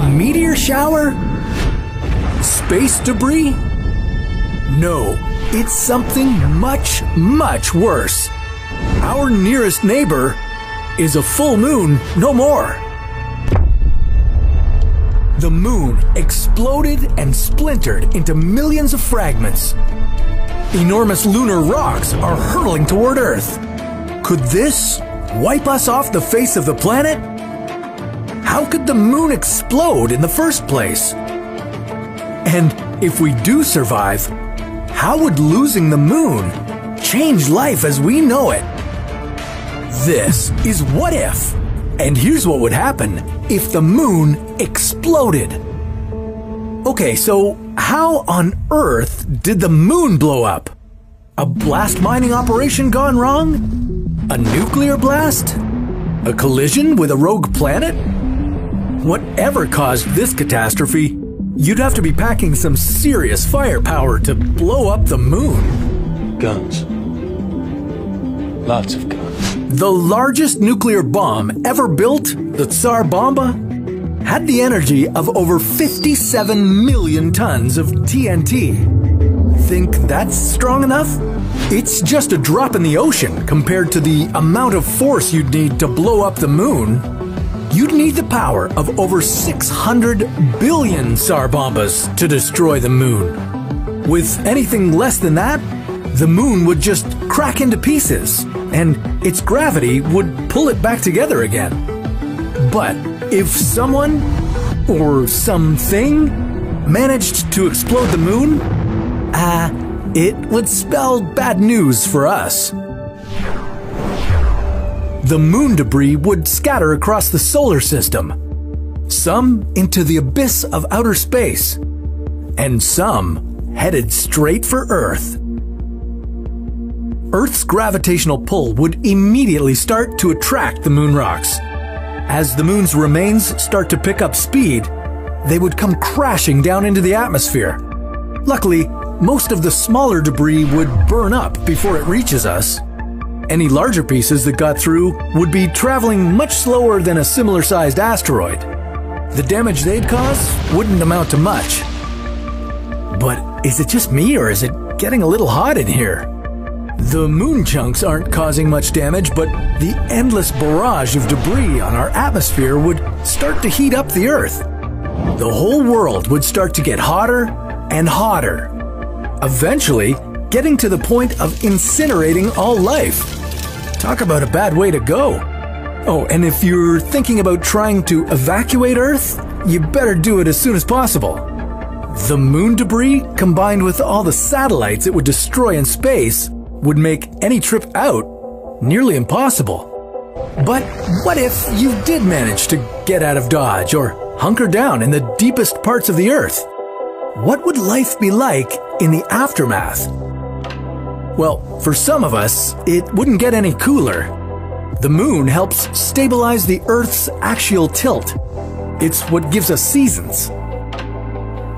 meteor shower? Space debris? No, it's something much, much worse. Our nearest neighbor is a full moon no more. The moon exploded and splintered into millions of fragments. Enormous lunar rocks are hurtling toward Earth. Could this wipe us off the face of the planet? How could the moon explode in the first place? And if we do survive, how would losing the moon change life as we know it? This is What If, and here's what would happen if the moon exploded. Okay, so how on earth did the moon blow up? A blast mining operation gone wrong? A nuclear blast? A collision with a rogue planet? Whatever caused this catastrophe, you'd have to be packing some serious firepower to blow up the moon. Guns. Lots of guns. The largest nuclear bomb ever built, the Tsar Bomba, had the energy of over 57 million tons of TNT. Think that's strong enough? It's just a drop in the ocean compared to the amount of force you'd need to blow up the moon. You'd need the power of over 600 billion Tsar Bombas to destroy the moon. With anything less than that, the moon would just crack into pieces, and its gravity would pull it back together again. But if someone, or something, managed to explode the moon, it would spell bad news for us. The moon debris would scatter across the solar system, some into the abyss of outer space, and some headed straight for Earth. Earth's gravitational pull would immediately start to attract the moon rocks. As the moon's remains start to pick up speed, they would come crashing down into the atmosphere. Luckily, most of the smaller debris would burn up before it reaches us. Any larger pieces that got through would be traveling much slower than a similar-sized asteroid. The damage they'd cause wouldn't amount to much. But is it just me, or is it getting a little hot in here? The moon chunks aren't causing much damage, but the endless barrage of debris on our atmosphere would start to heat up the Earth. The whole world would start to get hotter and hotter, eventually getting to the point of incinerating all life. Talk about a bad way to go. Oh, and if you're thinking about trying to evacuate Earth, you better do it as soon as possible. The moon debris, combined with all the satellites it would destroy in space, would make any trip out nearly impossible. But what if you did manage to get out of Dodge or hunker down in the deepest parts of the Earth? What would life be like in the aftermath? Well, for some of us, it wouldn't get any cooler. The moon helps stabilize the Earth's axial tilt. It's what gives us seasons.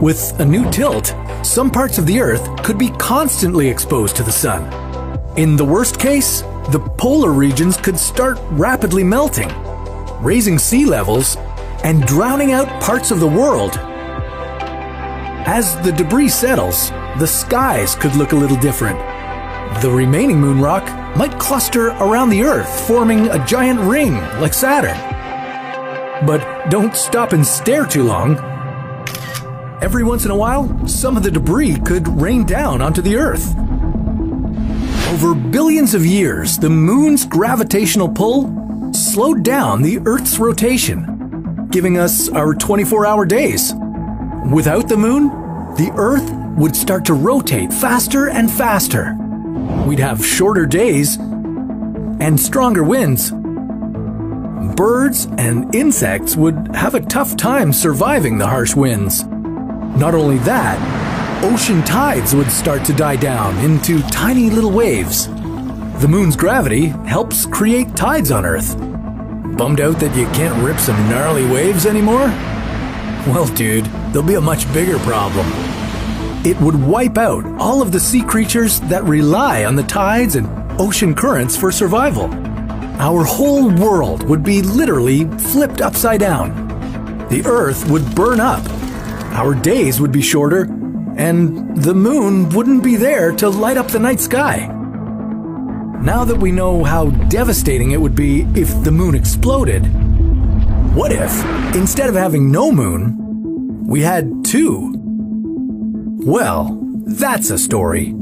With a new tilt, some parts of the Earth could be constantly exposed to the sun. In the worst case, the polar regions could start rapidly melting, raising sea levels and drowning out parts of the world. As the debris settles, the skies could look a little different. The remaining moon rock might cluster around the Earth, forming a giant ring like Saturn. But don't stop and stare too long. Every once in a while, some of the debris could rain down onto the Earth. Over billions of years, the moon's gravitational pull slowed down the Earth's rotation, giving us our 24-hour days. Without the moon, the Earth would start to rotate faster and faster. We'd have shorter days and stronger winds. Birds and insects would have a tough time surviving the harsh winds. Not only that, ocean tides would start to die down into tiny little waves. The moon's gravity helps create tides on Earth. Bummed out that you can't rip some gnarly waves anymore? Well, dude, there'll be a much bigger problem. It would wipe out all of the sea creatures that rely on the tides and ocean currents for survival. Our whole world would be literally flipped upside down. the Earth would burn up, our days would be shorter, and the moon wouldn't be there to light up the night sky. Now that we know how devastating it would be if the moon exploded, what if, instead of having no moon, we had two? Well, that's a story